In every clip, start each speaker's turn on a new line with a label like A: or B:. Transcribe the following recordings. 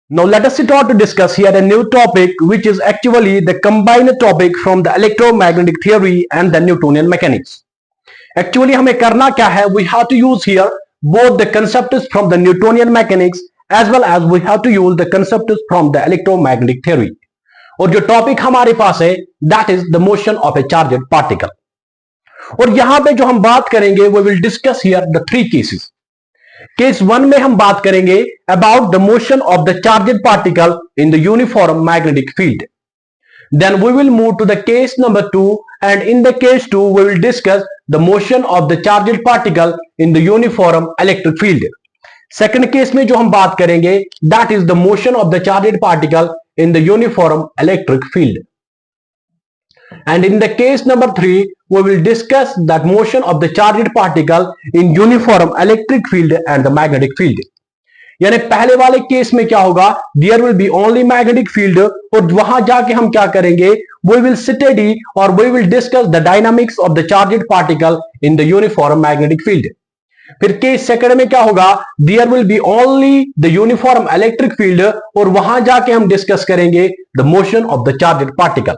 A: Now let us start to discuss here a new topic which is actually the combined topic from the electromagnetic theory and the Newtonian mechanics. Actually हमें करना क्या है, we have to use here both the concepts from the Newtonian mechanics as well as we have to use the concepts from the electromagnetic theory. और जो topic हमारे पास है that is the motion of a charged particle. और यहां पे जो हम बात करेंगे we will discuss here the three cases. Case one में हम बात करेंगे about the motion of the charged particle in the uniform magnetic field. Then we will move to the case number 2, and in the case 2 we will discuss the motion of the charged particle in the uniform electric field. Second case में जो हम बात करेंगे that is the motion of the charged particle in the uniform electric field. And in the case number 3 we will discuss that motion of the charged particle in uniform electric field and the magnetic field. यानी पहले वाले case में क्या होगा, there will be only magnetic field, और वहां जाके हम क्या करेंगे, we will study or we will discuss the dynamics of the charged particle in the uniform magnetic field. फिर केस सेकंड में क्या होगा, there will be only the uniform electric field, और वहां जाके हम डिस्कस करेंगे the motion of the charged particle.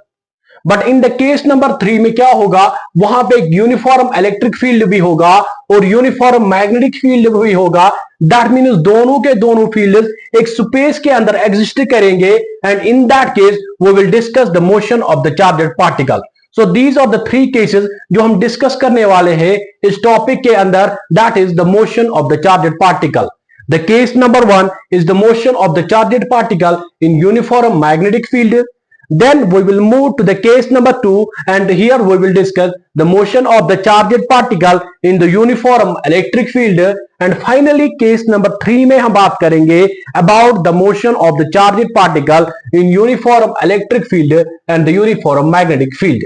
A: But in the case number 3 में क्या होगा, वहां पे यूनिफॉर्म इलेक्ट्रिक फील्ड भी होगा और यूनिफॉर्म मैग्नेटिक फील्ड भी होगा. दैट मीन्स दोनों के दोनों फील्ड एक स्पेस के अंदर एग्जिस्ट करेंगे, and in that case we will discuss the motion of the charged particle. So these are the three cases जो हम डिस्कस करने वाले हैं इस टॉपिक के अंदर, that is the motion of the charged particle. The case number 1 is the motion of the charged particle in uniform magnetic field. Then we will move to the case number 2, and here we will discuss the motion of the charged particle in the uniform electric field. And finally case number 3 में हम बात करेंगे about the motion of the charged particle in uniform electric field and the uniform magnetic field.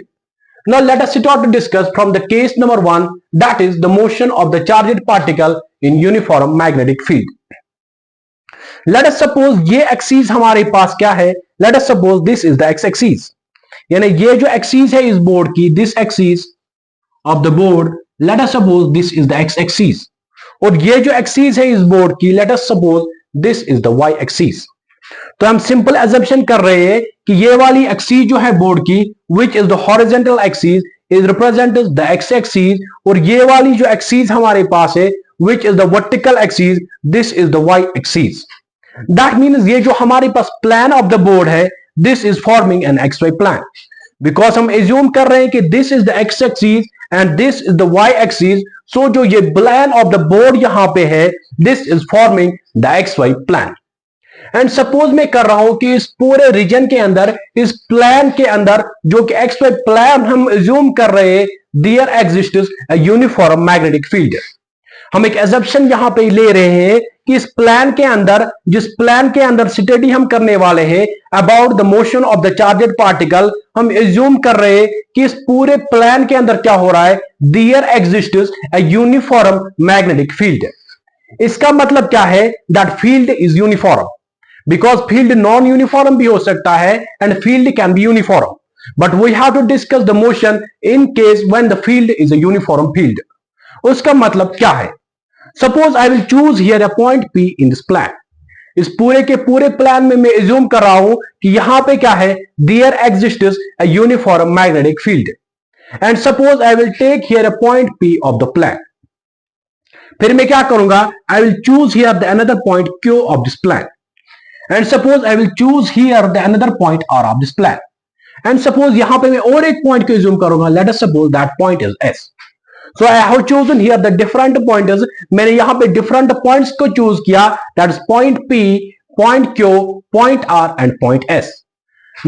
A: Now let us start to discuss from the case number 1, that is the motion of the charged particle in uniform magnetic field. Let us suppose ये axis हमारे पास क्या है, let us suppose this is the x axis. यानी ये जो axis है इस बोर्ड की, this axis of the board, let us suppose this is the x axis. और ये जो एक्सीस है इस बोर्ड की, let us suppose this is the y axis. तो हम सिंपल assumption कर रहे हैं कि ये वाली एक्सीस जो है बोर्ड की, which is the horizontal axis, is represents the x axis, और ये वाली जो एक्सीस हमारे पास है which is the vertical axis, this is the y axis. That means ये जो हमारे पास प्लान ऑफ द बोर्ड है, this is forming an xy plan. Because हम assume कर रहे हैं कि this is the x axis and this is the y axis, so जो ये प्लान ऑफ द बोर्ड यहां पे है, this is forming the xy plan. And suppose मैं कर रहा हूं कि इस पूरे रीजन के अंदर, इस प्लान के अंदर जो कि xy प्लान हम assume कर रहे हैं, there exists a uniform magnetic field. हम एक assumption यहां पे ले रहे हैं कि इस प्लान के अंदर, जिस प्लान के अंदर स्टडी हम करने वाले हैं about the motion of the charged particle, हम एज्यूम कर रहे हैं कि इस पूरे प्लान के अंदर क्या हो रहा है, there exists a uniform magnetic field. इसका मतलब क्या है, that field is uniform, because field non uniform भी हो सकता है and field can be uniform, but we have to discuss the motion in case when the field is a uniform field. उसका मतलब क्या है, suppose I will choose here a point P in this plan. इस पूरे के पूरे plan में मैं एज्यूम कर रहा हूं कि यहां पे क्या है, there exists a uniform magnetic field. And suppose I will take here a point P of the plan. फिर मैं क्या करूंगा, I will choose here the another point Q of this plan. And suppose I will choose here the another point R of this plan. And suppose यहां पे मैं और एक point को एज्यूम करूंगा, let us suppose that point is S. So I have chosen here the different pointers. मैंने यहां पे different points को choose किया, that is point P, point Q, point R and point S.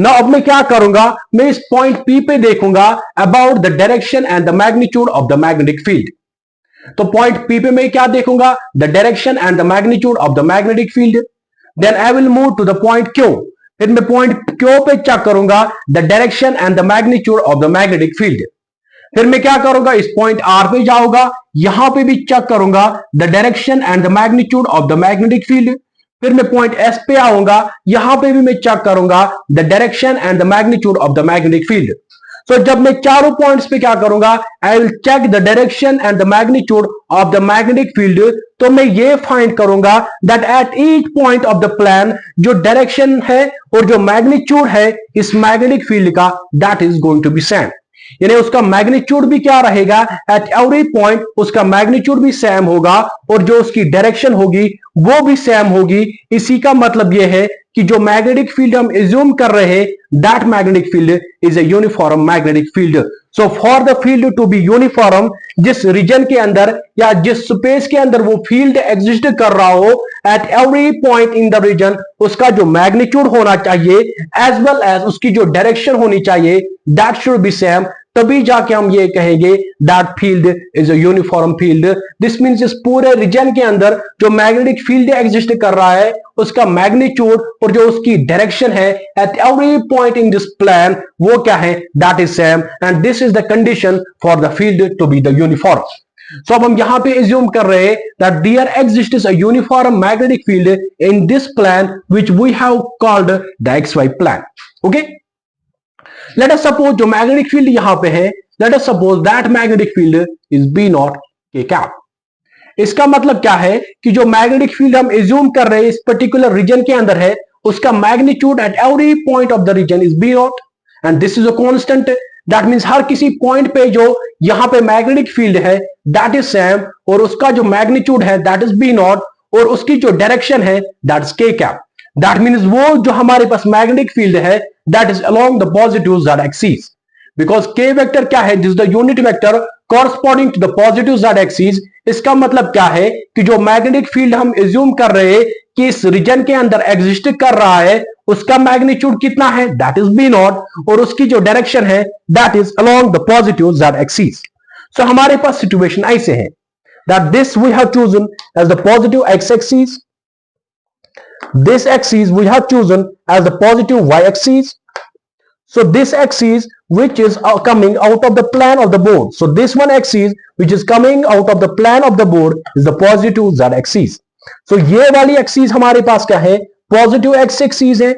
A: Now अब मैं क्या करूंगा, मैं इस point P पे देखूंगा about the direction and the magnitude of the magnetic field. तो point P पे मैं क्या देखूंगा, the direction and the magnitude of the magnetic field. Then I will move to the point Q. फिर मैं point Q पे check करूंगा the direction and the magnitude of the magnetic field. फिर मैं क्या करूंगा, इस पॉइंट R पे जाऊंगा, यहां पे भी चेक करूंगा the direction and the magnitude of the magnetic field. फिर मैं पॉइंट S पे आऊंगा, यहां पे भी मैं चेक करूंगा the direction and the magnitude of the magnetic field. So जब मैं चारों पॉइंट्स पे क्या करूंगा, I will check the direction and the magnitude of the magnetic field, तो मैं ये फाइंड करूंगा that at each point of the plane जो डायरेक्शन है और जो मैग्नीट्यूड है इस मैग्नेटिक फील्ड का, that is going to be same. यानी उसका मैग्नीट्यूड भी क्या रहेगा, एट एवरी पॉइंट उसका मैग्नीट्यूड भी सेम होगा और जो उसकी डायरेक्शन होगी वो भी सेम होगी। इसी का मतलब यह है कि जो मैग्नेटिक फील्ड हम एज्यूम कर रहे हैं, that magnetic field is a uniform magnetic field. So for the field to be uniform, जिस रीजन के अंदर या जिस स्पेस के अंदर वो फील्ड एग्जिस्ट कर रहा हो, at every point in the region उसका जो मैग्नीट्यूड होना चाहिए एज वेल एज उसकी जो डायरेक्शन होनी चाहिए, दैट शुड बी सेम। तभी जाके हम ये कहेंगे that field is a uniform field. This means इस पूरे रीजन के अंदर जो मैग्नेटिक फील्ड एग्जिस्ट कर रहा है उसका मैग्नीट्यूड और जो उसकी डायरेक्शन है at every point in this plane, वो क्या है, that is same and this is the condition for the field to be the uniform. So अब हम यहां पे एज्यूम कर रहे हैं that there exists a uniform magnetic field in this plane which we have called the XY plane. Okay, let us suppose जो magnetic field यहां पे है, let us suppose that magnetic field is B0 K cap. इसका मतलब क्या है कि जो मैग्नेटिक फील्ड हम एज्यूम कर रहे हैं इस पर्टिकुलर रीजन के अंदर है, उसका magnitude at every point of the region is B0 and this is a constant. That means हर किसी पॉइंट पे जो यहां पे मैग्नेटिक फील्ड है दैट इज सेम और उसका जो मैग्नीट्यूड है दैट इज B0 और उसकी जो डायरेक्शन है that is K cap. That means वो जो हमारे पास मैग्नेटिक फील्ड है that is along the positive z axis, because K vector क्या है, this the unit vector corresponding to the positive z axis. इसका मतलब क्या है कि जो मैग्नेटिक फील्ड हम एज्यूम कर रहे हैं कि इस रीजन के अंदर एग्जिस्ट कर रहा है उसका मैग्नीट्यूड कितना है, दैट इज B0 और उसकी जो डायरेक्शन है that is along the positive z axis. So हमारे पास सिचुएशन ऐसे है that this we have chosen as the positive x axis, this axis we have chosen as the positive y axis. So this axis which is coming out of the plane of the board, so this one axis which is coming out of the plane of the board is the positive z axis. So ये वाली axis हमारे पास क्या है, positive x axis है।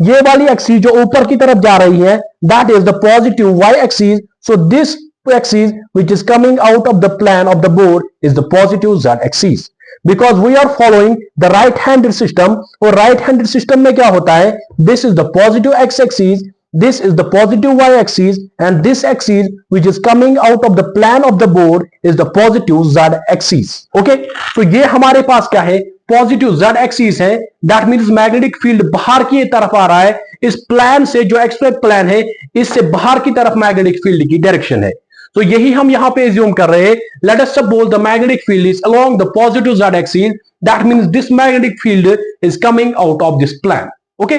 A: ये वाली axis जो ऊपर की तरफ जा रही है that is the positive y axis. So this axis which is coming out of the plane of the board is the positive z axis. Because we are following the right handed system, और right handed system में क्या होता है, this is the positive x axis, this is the positive y axis and this axis which is coming out of the plane of the board is the positive z axis. Okay, तो ये हमारे पास क्या है, positive z axis है। That means magnetic field बाहर की तरफ आ रहा है, इस प्लान से जो एक्सवाई प्लान है इससे बाहर की तरफ मैग्नेटिक फील्ड की डायरेक्शन है। तो यही हम यहां पे एज्यूम कर रहे हैं। Let us suppose the magnetic field is along the positive z axis, that means this magnetic field is coming out of this plane. Okay,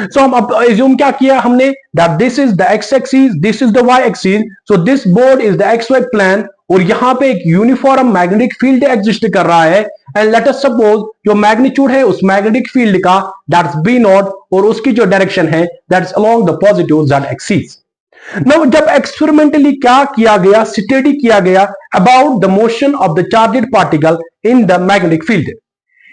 A: so हम अब एज्यूम क्या किया हमने, that this is the x axis, this is the y axis, so this board is the xy plane और यहां पे एक uniform magnetic field exist कर रहा है। एंड लेट अस सपोज जो मैग्नीट्यूड है उस मैग्नेटिक फील्ड का दैट्स B0 और उसकी जो डायरेक्शन है that's along the positive z axis. Now, जब एक्सपेरिमेंटली क्या किया गया, स्टडी किया गया about the motion of the charged particle in the magnetic field,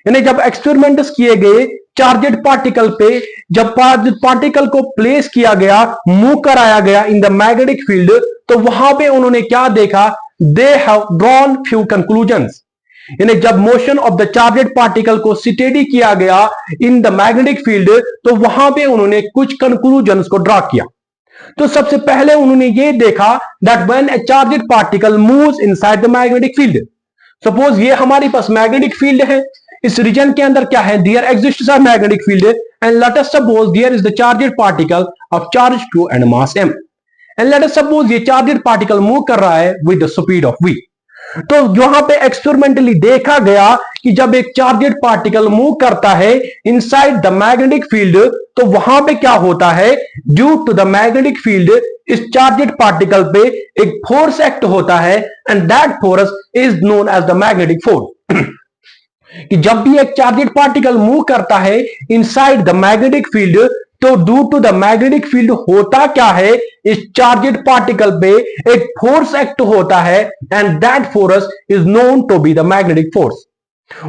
A: यानी जब एक्सपेरिमेंट्स किए गए चार्जेड पार्टिकल पे, जब पार्टिकल को प्लेस किया गया, मूव कराया गया इन द मैग्नेटिक फील्ड, तो वहां पे उन्होंने क्या देखा, they have drawn few conclusions. यानी जब motion of the charged particle को स्टडी किया गया इन द मैग्नेटिक फील्ड, तो वहां पे उन्होंने कुछ कंक्लूजन्स को ड्रॉ किया। तो सबसे पहले उन्होंने ये देखा that when A charged particle moves inside the magnetic field, suppose ये हमारे पास मैग्नेटिक फील्ड है, इस रीजन के अंदर क्या है, there exists a magnetic field and let us suppose there is the charged particle of charge q and mass m and let us suppose ये चार्जेड पार्टिकल मूव कर रहा है with the speed of v। तो यहां पे experimentally देखा गया कि जब एक चार्जेड पार्टिकल मूव करता है इनसाइड द मैग्नेटिक फील्ड, तो वहां पे क्या होता है, due to the magnetic field इस चार्जेड पार्टिकल पे एक फोर्स एक्ट होता है and that force is known as the magnetic force. कि जब भी एक चार्जेड पार्टिकल मूव करता है इनसाइड द मैग्नेटिक फील्ड, तो due to the magnetic field होता क्या है, इस चार्जेड पार्टिकल पे एक फोर्स एक्ट होता है and that force is known to be the magnetic force.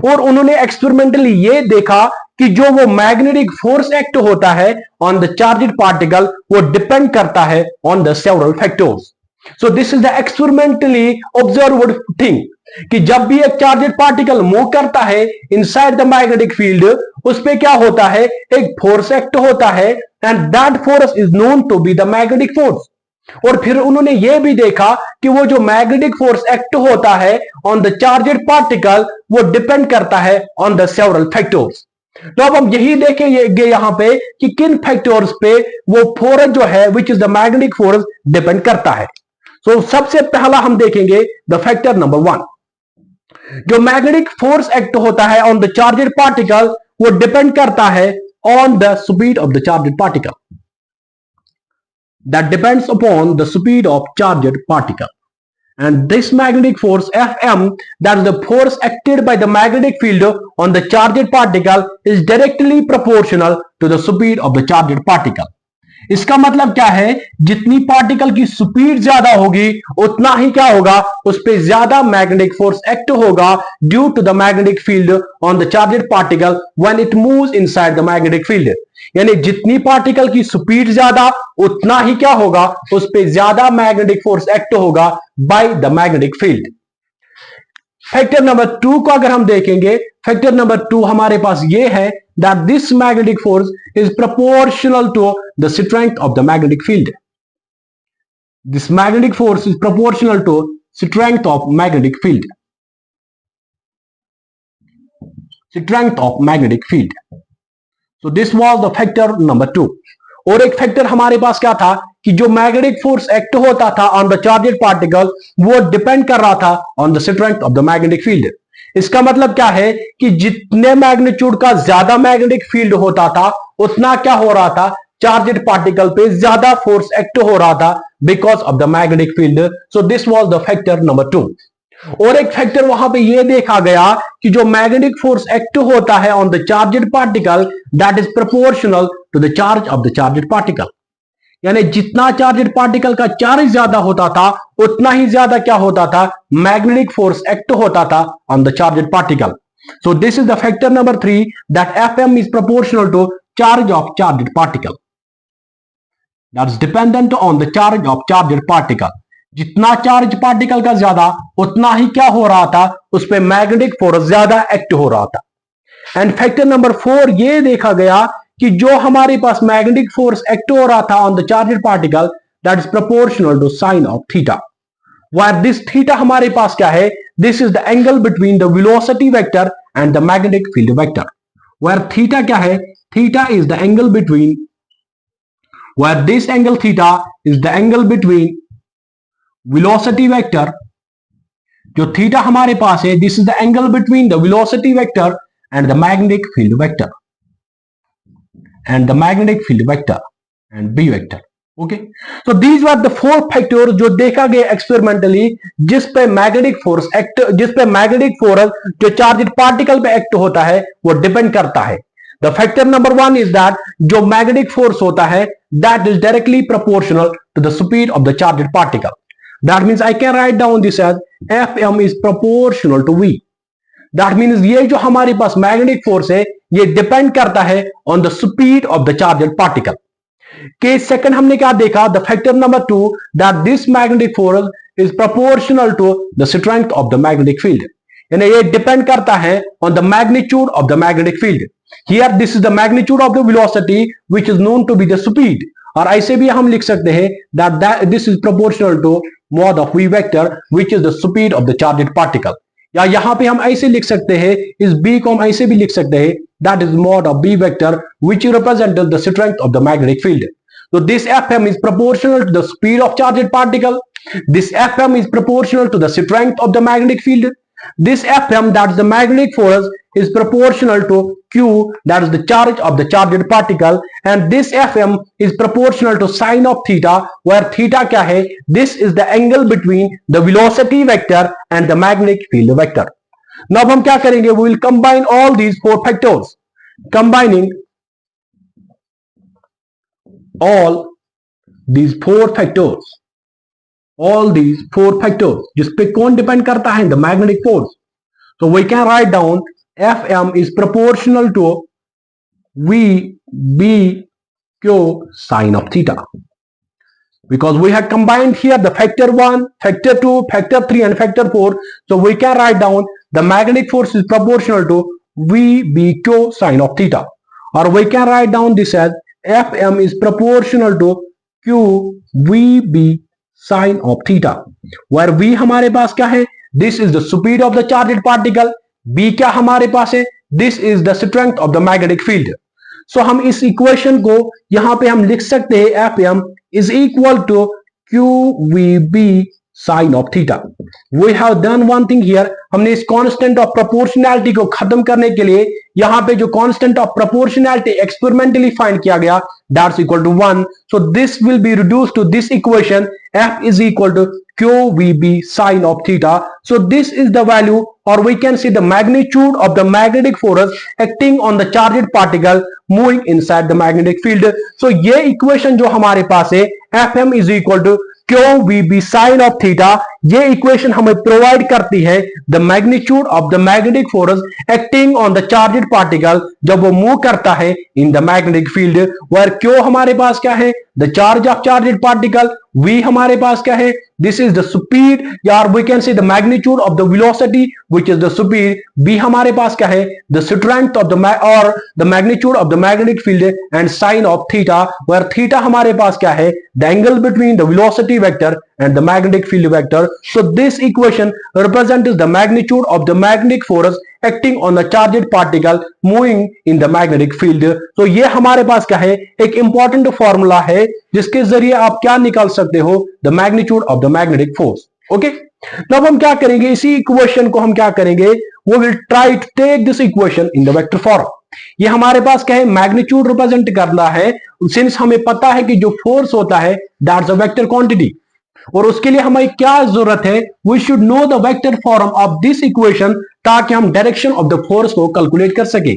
A: और उन्होंने एक्सपेरिमेंटली ये देखा कि जो वो मैग्नेटिक फोर्स एक्ट होता है ऑन द चार्जड पार्टिकल वो डिपेंड करता है on the several factors. So this is the experimentally observed thing कि जब भी एक चार्जड पार्टिकल मूव करता है इनसाइड द मैग्नेटिक फील्ड, उस पे क्या होता है, एक फोर्स एक्ट होता है and that force is known to be the magnetic force. और फिर उन्होंने यह भी देखा कि वो जो मैग्नेटिक फोर्स एक्ट होता है ऑन द चार्जड पार्टिकल वो डिपेंड करता है ऑन द सेवरल फैक्टर्स. तो अब हम यही देखेंगे यहां पे कि किन फैक्टर्स पे वो फोर्स जो है which is the magnetic force depend करता है. सो सबसे पहला हम देखेंगे द फैक्टर नंबर 1. जो मैग्नेटिक फोर्स एक्ट होता है ऑन द चार्जड पार्टिकल वो डिपेंड करता है on the speed of the charged particle. That depends upon the speed of charged particle. And this magnetic force Fm, that is the force acted by the magnetic field on the charged particle, is directly proportional to the speed of the charged particle. इसका मतलब क्या है, जितनी particle की speed ज्यादा होगी उतना ही क्या होगा, उस पर ज्यादा मैग्नेटिक फोर्स एक्ट होगा due to the magnetic field on the charged particle when it moves inside the magnetic field. यानी जितनी पार्टिकल की स्पीड ज्यादा उतना ही क्या होगा, उस पर ज्यादा मैग्नेटिक फोर्स एक्ट होगा by the magnetic field. Factor number 2 को अगर हम देखेंगे, फैक्टर नंबर 2 हमारे पास ये है that this magnetic force is proportional to the strength of the magnetic field. This magnetic force is proportional to strength of magnetic field. Strength of magnetic field. So this was the factor number 2. और एक factor हमारे पास क्या था कि जो magnetic force act होता था ऑन द चार्जड पार्टिकल वो डिपेंड कर रहा था on the strength of the magnetic field. इसका मतलब क्या है कि जितने मैग्नीट्यूड का ज्यादा मैग्नेटिक फील्ड होता था उतना क्या हो रहा था, चार्जड पार्टिकल पे ज्यादा फोर्स एक्ट हो रहा था because of the magnetic field. So this was the factor number 2. और एक फैक्टर वहां पे यह देखा गया कि जो मैग्नेटिक फोर्स एक्ट होता है on the charged particle that is proportional to the charge of the charged particle. यानी जितना चार्जड पार्टिकल का चार्ज ज्यादा होता था उतना ही ज्यादा क्या होता था, मैग्नेटिक फोर्स एक्ट होता था on the charged particle. So this is the factor number 3 that Fm is proportional to charge of charged particle. That is dependent on the charge of charged particle. जितना charge particle का ज्यादा उतना ही क्या हो रहा था, उस पर मैग्नेटिक फोर्स ज्यादा एक्ट हो रहा था. एंड फैक्टर नंबर 4 ये देखा गया कि जो हमारे पास मैग्नेटिक फोर्स एक्ट हो रहा था on the charged particle that is proportional to sine of theta. Where this theta हमारे पास क्या है, this is the angle between the velocity vector and the magnetic field vector. Where theta क्या है, theta is the angle between, where this angle theta is the angle between velocity vector. जो theta हमारे पास है this is the angle between the velocity vector and the magnetic field vector and the magnetic field vector and B vector. Okay, so these were the 4 factors जो देखा गया experimentally जिस पे magnetic force act, जिस पे magnetic force जो charged particle पे act होता है वो डिपेंड करता है. The factor number 1 is that जो मैग्नेटिक फोर्स होता है that is directly proportional to the speed of the charged particle. That means I can write down this as Fm is proportional to V. That means ये जो हमारे पास magnetic force है ये depend करता है on the speed of the charged particle. Case second हमने क्या देखा, the factor number 2 that this magnetic force is proportional to the strength of the magnetic field. यानी ये डिपेंड करता है on the magnitude of the magnetic field. Here this is the magnitude of the velocity which is known to be the speed. और ऐसे भी हम लिख सकते हैं that this is proportional to mod of V vector which is the speed of the charged particle. या यहां पे हम ऐसे लिख सकते हैं, इस B को हम ऐसे भी लिख सकते हैं that is mod of B vector which represent the strength of the magnetic field. So this Fm is proportional to the speed of charged particle. This Fm is proportional to the strength of the magnetic field. This Fm, that is the magnetic force, is proportional to Q, that is the charge of the charged particle, and this Fm is proportional to sine of theta, where theta क्या है? This is the angle between the velocity vector and the magnetic field vector. Now हम क्या करेंगे? We will combine all these 4 factors. Combining all these 4 factors. All these 4 factors जिस पे कौन depend करता है? The magnetic force. So we can write down Fm is proportional to VB cosine of theta. Because we have combined here the factor 1, factor 2, factor 3 and factor 4. So we can write down the magnetic force is proportional to VB cosine of theta. Or we can write down this as Fm is proportional to QVB sine of theta. Where V हमारे पास क्या है? This is the speed of the charged particle. B क्या हमारे पास है? This is the strength of the magnetic field. So हम इस इक्वेशन को यहां पे हम लिख सकते हैं Fm is equal to QVB sine of theta. We have done one thing here. हमने इस कांस्टेंट ऑफ प्रोपोर्शनैलिटी को खत्म करने के लिए यहां पे जो constant of proportionality experimentally find किया गया that's equal to 1. So this will be reduced to this equation. F is equal to QVB sine of theta. So this is the value, or we can see the magnitude of the magnetic force acting on the charged particle moving inside the magnetic field. So ये equation जो हमारे पास है Fm is equal to QVB sine of theta, ये equation हमें provide करती है the magnitude of the magnetic force acting on the charged particle जब वो मूव करता है in the magnetic field. Where Q हमारे पास क्या है? The charge of charged particle. V हमारे पास क्या है? दिस इज द स्पीड, या we can say the magnitude of the velocity which is the speed. B हमारे पास क्या है? द स्ट्रेंथ ऑफ द और the magnitude of the magnetic field and sine of theta, where theta हमारे पास क्या है? The angle between the velocity vector and the magnetic field vector. So this equation represents the magnitude of the magnetic force acting on the charged particle moving in the magnetic field. So ये हमारे पास क्या है? एक important formula है जिसके जरिए आप क्या निकाल सकते हो? The magnitude of the magnetic force. Okay? तो अब हम क्या करेंगे? इसी इक्वेशन को हम क्या करेंगे? We will try to take this equation in the vector form. ये हमारे पास क्या है? मैग्नीट्यूड रिप्रेजेंट करना है. सिंस हमें पता है कि जो फोर्स होता है दैट्स अ वेक्टर क्वांटिटी, और उसके लिए हमें क्या जरूरत है? We should know the vector form of this equation ताकि हम डायरेक्शन ऑफ द फोर्स को कैलकुलेट कर सके.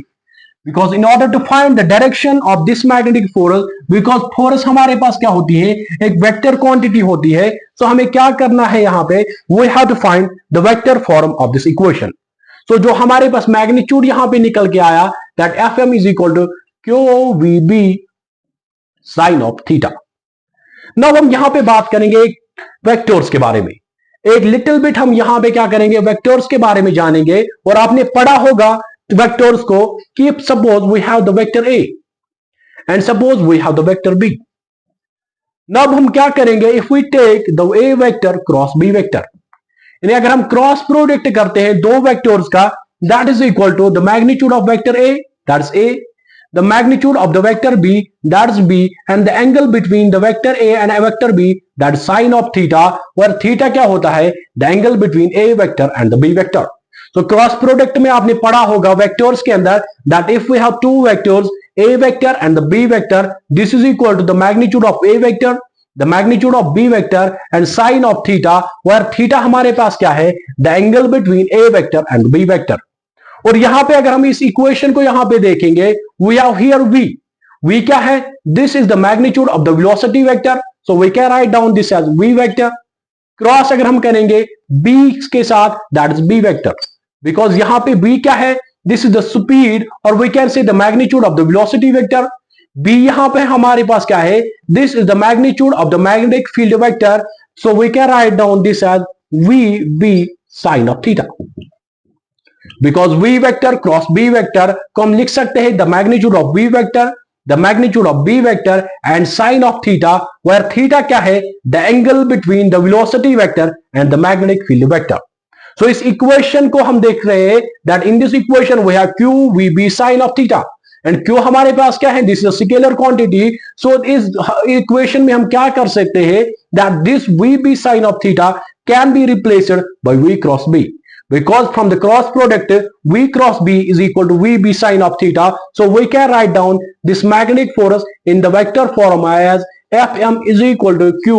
A: Because in order to find the direction of this magnetic force, because force हमारे पास क्या होती है? एक वेक्टर क्वांटिटी होती है. सो हमें क्या करना है यहां पे? We have to find the vector form of this equation. So जो हमारे पास मैग्नीट्यूड यहां पे निकल के आया that Fm is equal to QVB sine of theta. Now हम यहां पे बात करेंगे वेक्टर्स के बारे में. एक लिटिल बिट हम यहां पे क्या करेंगे? वेक्टर्स के बारे में जानेंगे. और आपने पढ़ा होगा वेक्टर्स को कि suppose we have the vector A and suppose we have the vector B. अब हम क्या करेंगे? If we take the A vector cross B vector, यानी अगर हम क्रॉस प्रोडक्ट करते हैं दो वेक्टर्स का, that is equal to the magnitude of vector A, that's A, the magnitude of the vector b, that's b, and the angle between the vector a and a vector b, that's sine of theta, where theta क्या होता है? the angle between a vector and the b vector. So cross product में आपने पढ़ा होगा vectors के अंदर that if we have two vectors a vector and the b vector, this is equal to the magnitude of a vector, the magnitude of b vector and sine of theta, where theta हमारे पास क्या है? the angle between a vector and b vector. और यहां पे अगर हम इस इक्वेशन को यहां पे देखेंगे, वी हैव हियर v क्या है? This is the magnitude of the velocity vector, so we can write down this as v vector. Cross अगर हम करेंगे b के साथ, that is b vector, because यहां पे b क्या है? दिस इज द स्पीड, और we can say the magnitude of the velocity vector. b यहां पे हमारे पास क्या है? This is the magnitude of the magnetic field vector, so we can write down this as vb sine of theta. Because v vector cross b vector को हम लिख सकते हैं the magnitude of v vector, the magnitude of b vector and sine of theta, where theta क्या है? The angle between the velocity vector and the magnetic field vector. So इस equation को हम देख रहे हैं that in this equation we have QVB sine of theta, and Q हमारे पास क्या है? This is a scalar quantity. So इस इक्वेशन में हम क्या कर सकते हैं? That this VB sine of theta can be replaced by V cross B. Because from the cross product V cross B is equal to VB sine of theta, so we can write down this magnetic force in the vector form as Fm is equal to Q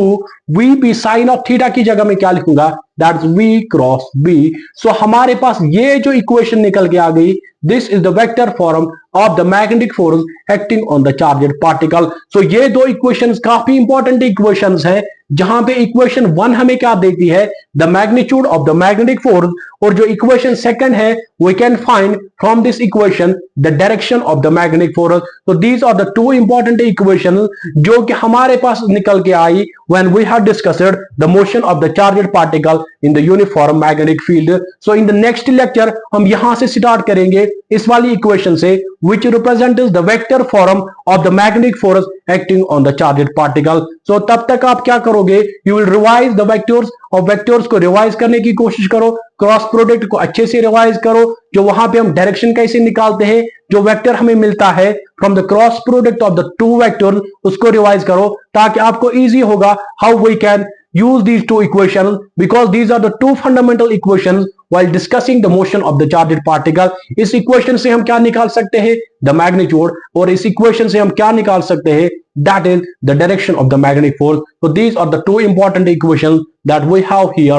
A: VB sine of theta की जगह में क्या लिखूंगा? That's V cross B। So हमारे पास ये जो equation निकल के आ गई, this is the vector form of the magnetic force acting on the charged particle. So ये दो इक्वेशंस काफी इंपॉर्टेंट इक्वेशंस हैं, जहां पे इक्वेशन 1 हमें क्या देती है, the magnitude of the magnetic force, और जो इक्वेशन सेकंड है we can find from this equation the direction of the magnetic force. तो these are the two important equation जो कि हमारे पास निकल के आई when we have discussed the motion of the charged particle in the uniform magnetic field. So in the next lecture हम यहां से स्टार्ट करेंगे इस वाली इक्वेशन से, which represents the vector form of the magnetic force acting on the charged particle। so तब तक आप क्या करोगे, you will revise the vectors, और वेक्टर्स को रिवाइज करने की कोशिश करो, क्रॉस प्रोडक्ट को अच्छे से रिवाइज करो, जो वहां पे हम डायरेक्शन कैसे निकालते हैं, जो वेक्टर हमें मिलता है from the cross product of the two vectors, उसको रिवाइज करो ताकि आपको इजी होगा how we can use these two equations, because these are the two fundamental equations while discussing the motion of the charged particle। इस equation से हम क्या निकाल सकते हैं, the magnitude, और इस equation से हम क्या निकाल सकते हैं, that is the direction of the magnetic force। so these are the two important equations that we have here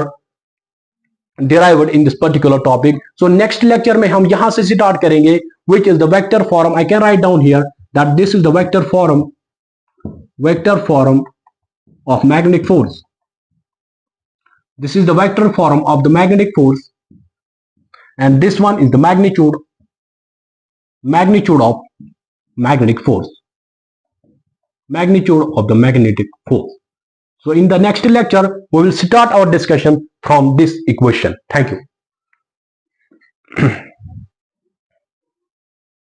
A: derived in this particular topic। so next lecture में हम यहां से start करेंगे, which is the vector form। I can write down here that this is the vector form of magnetic force। This is the vector form of the magnetic force, and this one is the magnitude of magnetic force, magnitude of the magnetic force। So in the next lecture we will start our discussion from this equation। Thank you।